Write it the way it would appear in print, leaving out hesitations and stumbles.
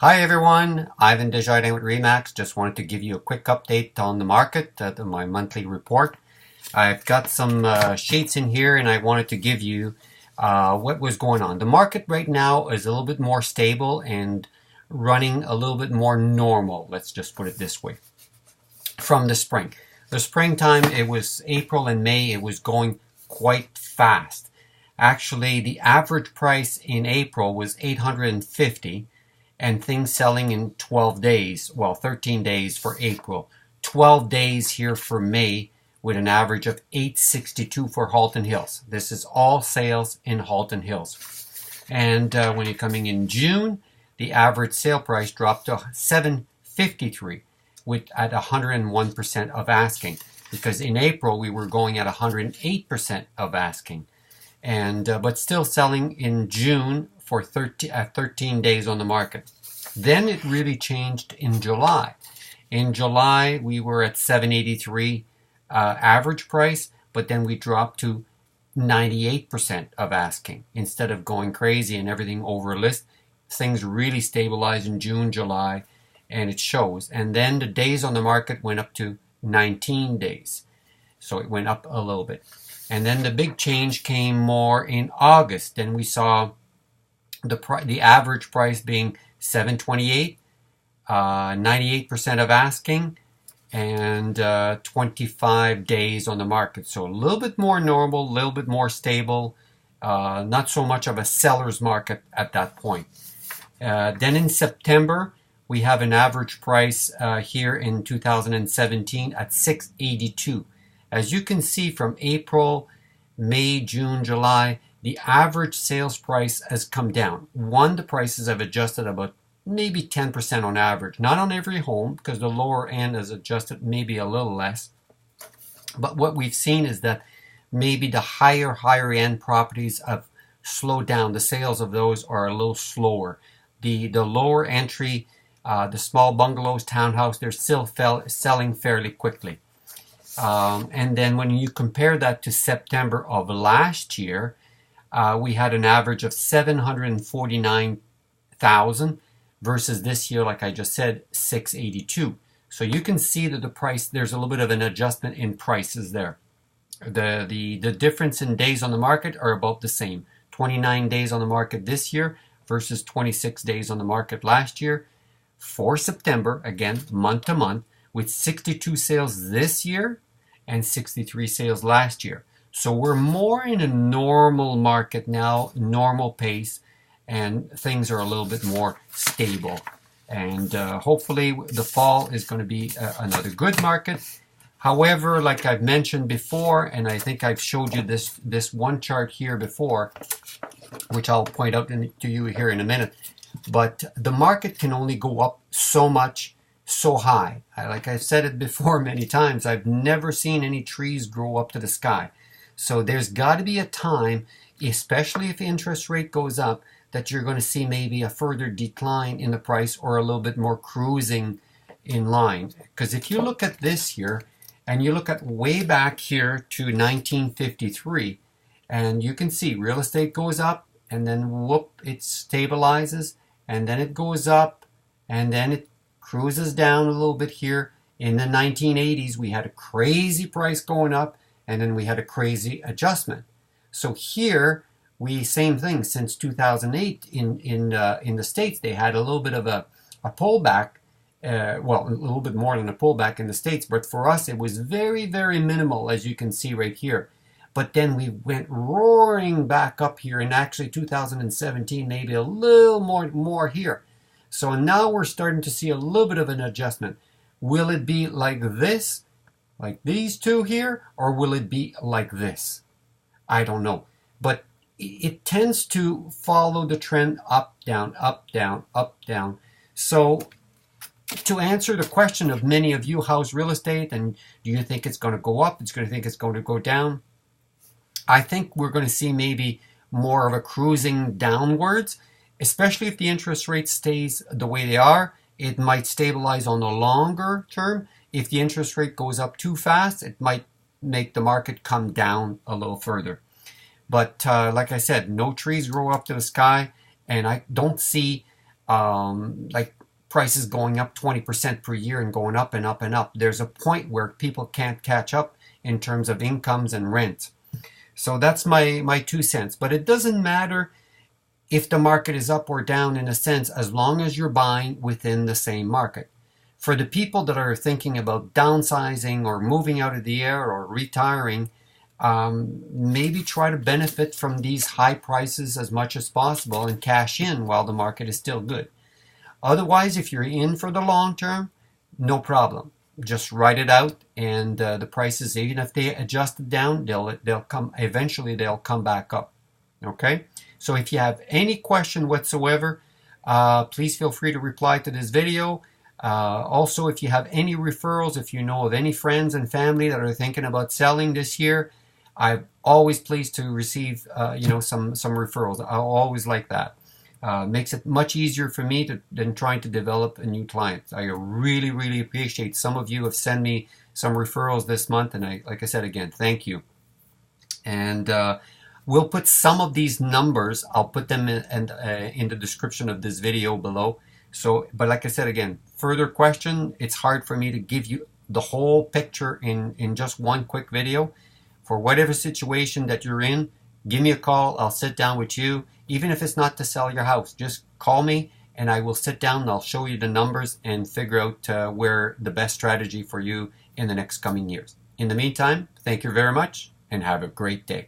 Hi everyone, Ivan Desjardins with Remax. Just wanted to give you a quick update on the market, my monthly report. I've got some sheets in here and I wanted to give you what was going on. The market right now is a little bit more stable and running a little bit more normal, let's just put it this way, from the spring. The springtime, it was April and May, it was going quite fast. Actually, the average price in April was 850 and things selling in 12 days. Well, 13 days for April, 12 days here for May with an average of 862 for Halton Hills. This is all sales in Halton Hills. And when you're coming in June, the average sale price dropped to 753 with at 101% of asking, because in April we were going at 108% of asking, and but still selling in June for 13 days on the market. Then it really changed in July. In July we were at 783 average price, but then we dropped to 98% of asking. Instead of going crazy and everything over list, things really stabilized in June, July, and it shows. And then the days on the market went up to 19 days. So it went up a little bit. And then the big change came more in August. Then we saw the average price being 728, 98% of asking, and 25 days on the market. So a little bit more normal, a little bit more stable, not so much of a seller's market at that point. Then in September, we have an average price here in 2017 at 682. As you can see, from April, May, June, July, the average sales price has come down. The prices have adjusted about maybe 10% on average. Not on every home, because the lower end has adjusted maybe a little less. But what we've seen is that maybe the higher end properties have slowed down. The sales of those are a little slower. The lower entry, the small bungalows, townhouse, they're still selling fairly quickly. And then when you compare that to September of last year, we had an average of 749,000 versus this year, like I just said, 682. So you can see that the price, there's a little bit of an adjustment in prices there. The difference in days on the market are about the same. 29 days on the market this year versus 26 days on the market last year. For September, again, month to month, with 62 sales this year and 63 sales last year. So we're more in a normal market now, normal pace, and things are a little bit more stable. And hopefully the fall is going to be another good market. However, like I've mentioned before, and I think I've showed you this one chart here before, which I'll point out to you here in a minute, but the market can only go up so much, so high. Like I've said it before many times, I've never seen any trees grow up to the sky. So there's got to be a time, especially if interest rate goes up, that you're going to see maybe a further decline in the price or a little bit more cruising in line. Because if you look at this here, and you look at way back here to 1953, and you can see real estate goes up, and then whoop, it stabilizes, and then it goes up, and then it cruises down a little bit here. In the 1980s, we had a crazy price going up, and then we had a crazy adjustment. So here, same thing since 2008 in the States, they had a little bit of a pullback. Well, a little bit more than a pullback in the States, but for us, it was very, very minimal, as you can see right here. But then we went roaring back up here in actually 2017, maybe a little more here. So now we're starting to see a little bit of an adjustment. Will it be like this, like these two here, or will it be like this? I don't know. But it tends to follow the trend up, down, up, down, up, down. So to answer the question of many of you, how's real estate, and do you think it's going to go up? It's going to think it's going to go down? I think we're going to see maybe more of a cruising downwards, especially if the interest rate stays the way they are. It might stabilize on the longer term. If the interest rate goes up too fast, it might make the market come down a little further. But like I said, no trees grow up to the sky, and I don't see like prices going up 20% per year and going up and up and up. There's a point where people can't catch up in terms of incomes and rent. So that's my 2 cents. But it doesn't matter if the market is up or down, in a sense, as long as you're buying within the same market. For the people that are thinking about downsizing or moving out of the air or retiring, maybe try to benefit from these high prices as much as possible and cash in while the market is still good. Otherwise, if you're in for the long term, no problem. Just write it out, and the prices, even if they adjust down, they'll come eventually. They'll come back up. Okay. So if you have any question whatsoever, please feel free to reply to this video. Also, if you have any referrals, if you know of any friends and family that are thinking about selling this year, I'm always pleased to receive some referrals. I always like that. Makes it much easier for me than trying to develop a new client. I really, really appreciate some of you have sent me some referrals this month, and like I said again, thank you. And we'll put some of these numbers. I'll put them in the description of this video below. So, but like I said again, further question. It's hard for me to give you the whole picture in just one quick video. For whatever situation that you're in, give me a call. I'll sit down with you. Even if it's not to sell your house, just call me and I will sit down and I'll show you the numbers and figure out where the best strategy for you in the next coming years. In the meantime, thank you very much and have a great day.